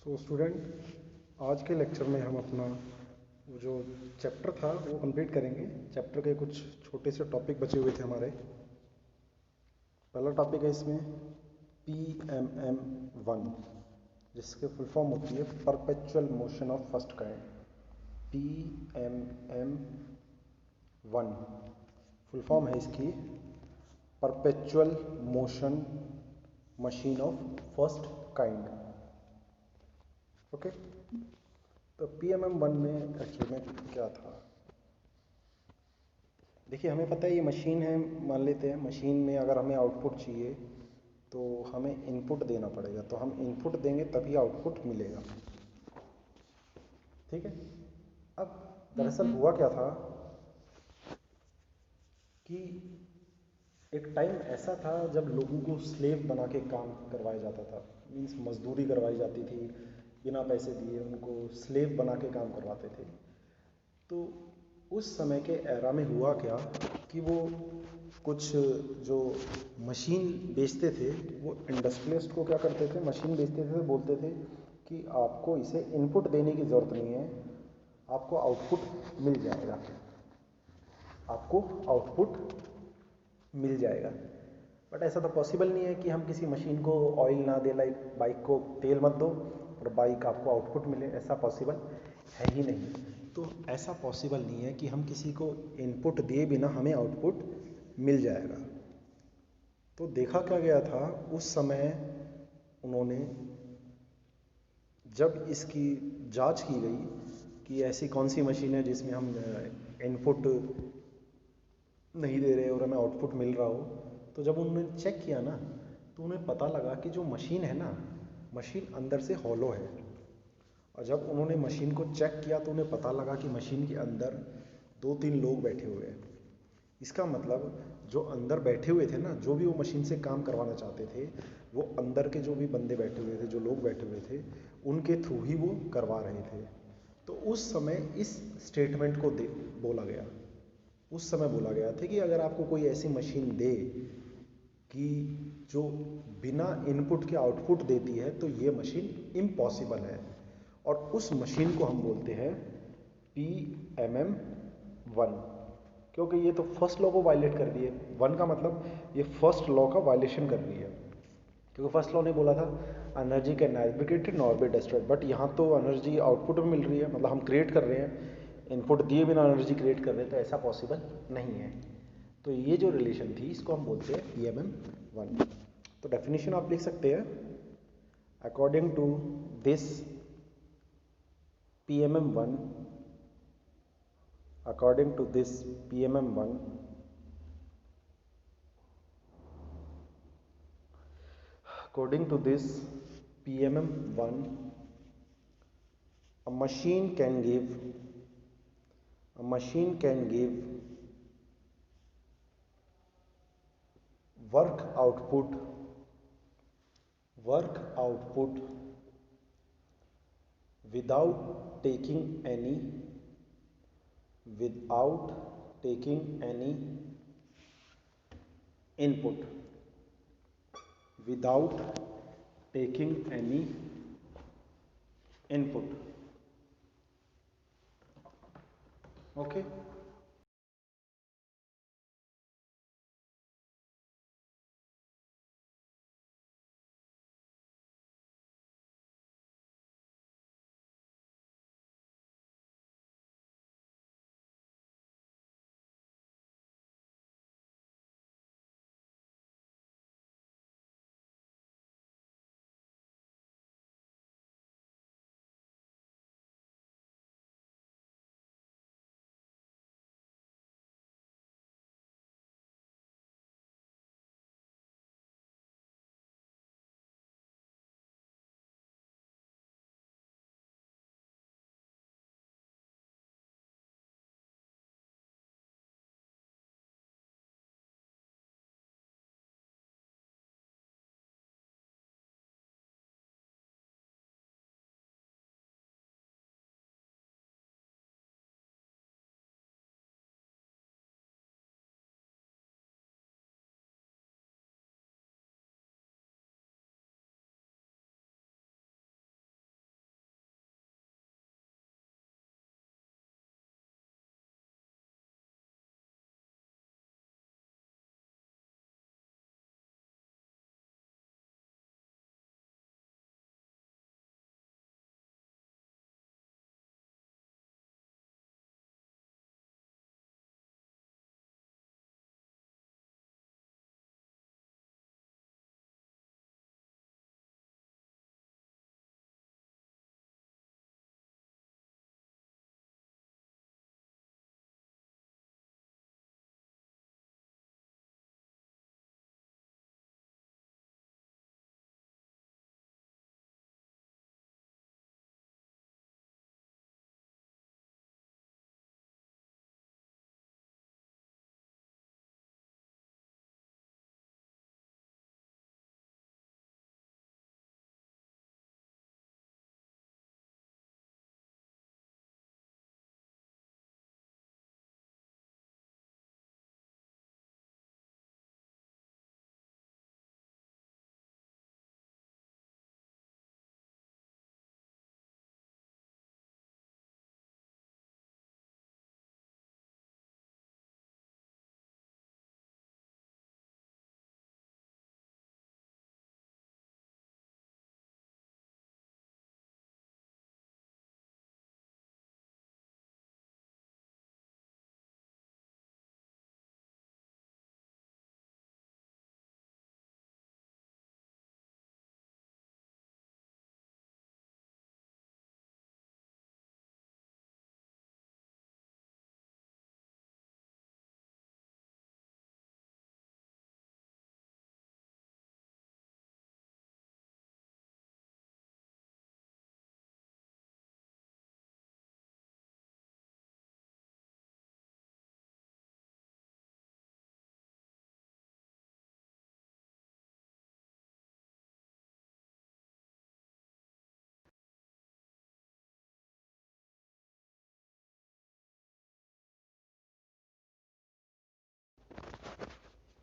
Student, आज के lecture में हम अपना वो जो चैप्टर था वो कंप्लीट करेंगे। चैप्टर के कुछ छोटे से टॉपिक बचे हुए थे हमारे। पहला टॉपिक है इसमें PMM1, जिसके फुल फॉर्म होती है perpetual motion of first kind. PMM1 full form है इसकी perpetual motion machine of first kind. Okay, तो PMM1 में एक्चुअल में क्या था। देखिए, हमें पता है ये मशीन है। मान लेते हैं मशीन में अगर हमें आउटपुट चाहिए तो हमें इनपुट देना पड़ेगा, तो हम इनपुट देंगे तभी आउटपुट मिलेगा। ठीक है। अब दरअसल हुआ क्या था कि एक टाइम ऐसा था जब लोगों को स्लेव बना के काम करवाया जाता था। मीन्स मजदूरी करवाई जाती थी, बिना पैसे दिए उनको स्लेव बना के काम करवाते थे। तो उस समय के एरा में हुआ क्या कि वो कुछ जो मशीन बेचते थे वो इंडस्ट्रियलिस्ट को क्या करते थे, मशीन बेचते थे, बोलते थे कि आपको इसे इनपुट देने की ज़रूरत नहीं है, आपको आउटपुट मिल जाएगा, आपको आउटपुट मिल जाएगा। बट ऐसा तो पॉसिबल नहीं है कि हम किसी मशीन को ऑयल ना दे, लाइक बाइक को तेल मत दो और बाइक आपको आउटपुट मिले, ऐसा पॉसिबल है ही नहीं। तो ऐसा पॉसिबल नहीं है कि हम किसी को इनपुट दिए बिना हमें आउटपुट मिल जाएगा। तो देखा क्या गया था उस समय, उन्होंने जब इसकी जांच की गई कि ऐसी कौन सी मशीन है जिसमें हम इनपुट नहीं दे रहे और हमें आउटपुट मिल रहा हो, तो जब उन्होंने चेक किया ना तो उन्हें पता लगा कि जो मशीन है ना, मशीन अंदर से हॉलो है। और जब उन्होंने मशीन को चेक किया तो उन्हें पता लगा कि मशीन के अंदर 2-3 लोग बैठे हुए हैं। इसका मतलब जो अंदर बैठे हुए थे ना, जो भी वो मशीन से काम करवाना चाहते थे, वो अंदर के जो भी बंदे बैठे हुए थे, जो लोग बैठे हुए थे, उनके थ्रू ही वो करवा रहे थे। तो उस समय इस स्टेटमेंट को बोला गया, उस समय बोला गया था कि अगर आपको कोई ऐसी मशीन दे कि जो बिना इनपुट के आउटपुट देती है तो ये मशीन इम्पॉसिबल है। और उस मशीन को हम बोलते हैं PMM1, क्योंकि ये तो फर्स्ट लॉ को वायलेट कर रही है। 1 का मतलब ये फर्स्ट लॉ का वायलेशन कर रही है, क्योंकि फर्स्ट लॉ ने बोला था energy can neither be created nor be destroyed. But यहाँ तो एनर्जी आउटपुट में मिल रही है, मतलब हम क्रिएट कर रहे हैं, इनपुट दिए बिना एनर्जी क्रिएट कर रहे हैं, तो ऐसा पॉसिबल नहीं है। तो ये जो रिलेशन थी इसको हम बोलते हैं PMM1। तो डेफिनेशन आप लिख सकते हैं, according to this PMM1, according to this PMM1, according to this PMM1, a machine can give work output without taking any input, without taking any input. Okay.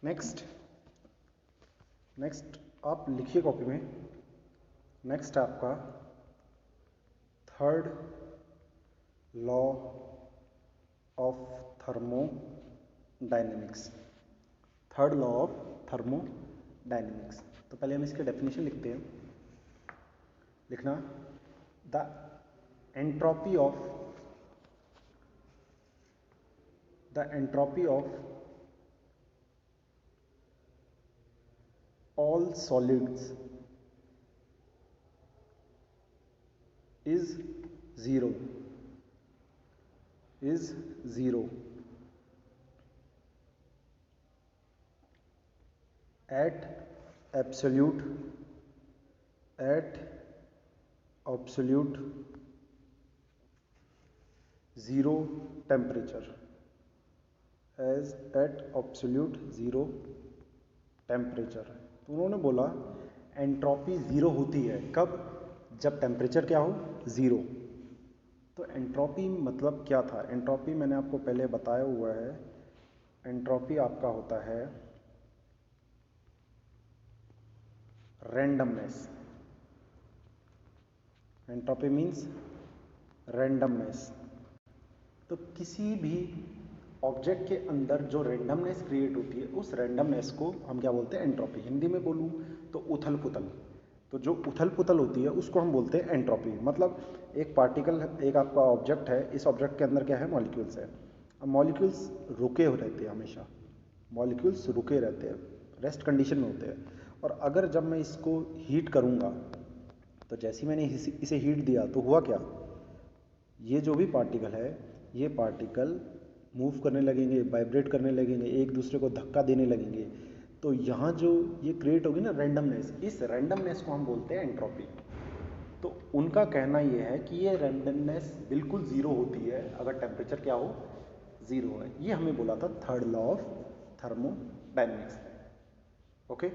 Next next आप लिखिए copy में। Next आपका third law of thermodynamics. Third law of thermodynamics. तो पहले हम इसके definition लिखते हैं। लिखना, the entropy of all solids is zero at absolute zero temperature, as at absolute zero temperature। तो उन्होंने बोला एंट्रोपी ज़ीरो होती है कब? जब टेम्परेचर क्या हो? ज़ीरो। तो एंट्रोपी मतलब क्या था? एंट्रोपी मैंने आपको पहले बताया हुआ है। एंट्रोपी आपका होता है रैंडमनेस। Entropy means randomness. तो किसी भी ऑब्जेक्ट के अंदर जो रैंडमनेस क्रिएट होती है, उस रैंडमनेस को हम क्या बोलते हैं? एंट्रोपी। हिंदी में बोलूँ तो उथल पुथल। तो जो उथल पुथल होती है उसको हम बोलते हैं एंट्रोपी। मतलब एक पार्टिकल, एक आपका ऑब्जेक्ट है, इस ऑब्जेक्ट के अंदर क्या है? मॉलिक्यूल्स है। अब मॉलिक्यूल्स रुके हो रहते हैं, हमेशा मॉलिक्यूल्स रुके रहते हैं, रेस्ट कंडीशन में होते हैं। और अगर जब मैं इसको हीट करूँगा, तो जैसे ही मैंने इसे हीट दिया तो हुआ क्या? ये जो भी पार्टिकल है, ये पार्टिकल मूव करने लगेंगे, वाइब्रेट करने लगेंगे, एक दूसरे को धक्का देने लगेंगे। तो यहाँ जो ये क्रिएट होगी ना रैंडमनेस, इस रैंडमनेस को हम बोलते हैं एंट्रोपी। तो उनका कहना ये है कि ये रैंडमनेस बिल्कुल ज़ीरो होती है अगर टेम्परेचर क्या हो? ज़ीरो है। ये हमें बोला था third law of thermodynamics. Okay.